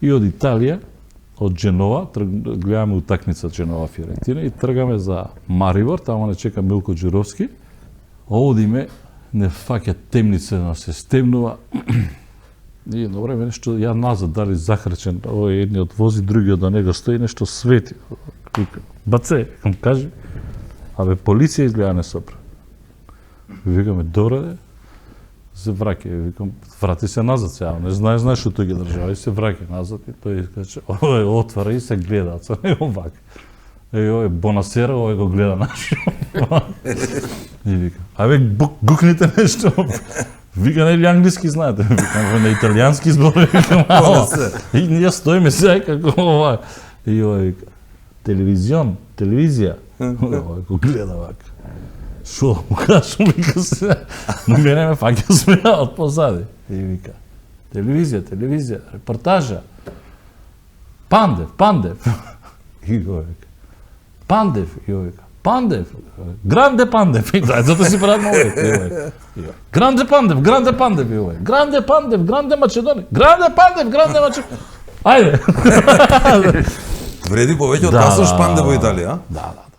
И од Италија, од Дженова, гледаме утакмица Дженова-Фиорентина и тргаме за Марибор, таму не чека Милко Ѓуровски. Одиме, не фаќа темница, да се стемнува. И едно време нешто ја назад дали захрчен, овој едниот вози, другиот до него стои, нешто свети. Баце, кам кажи, абе полиција изгледа не сопра. Викаме, добре, се враќа, викам, врати се назад сега, не знаеш што тој ги држава, и се враќа назад и тој каже, овој отвара и се гледа, со него вака. И овој бонасера, овој го гледа нашо. И вика, абе гукните нешто. Вика, нели англиски знаете? Викам, на италијански збори, викам, и ние стоиме сега како ова. И овој вика, телевизија. Овој го гледа вака. Шо да му кажам, вика се, но мене ме фаќа смеа од позади. И вика, телевизија, репортажа. Пандев. И го вика, Пандев, и го вика, Гранде Пандев, и зато си прават овој. Гранде Пандев, и овој. Гранде Пандев, Гранде Македонија. Гранде Македонија. Ајде. Вреди повеќе од Тасош Пандев во Италија, а? Да.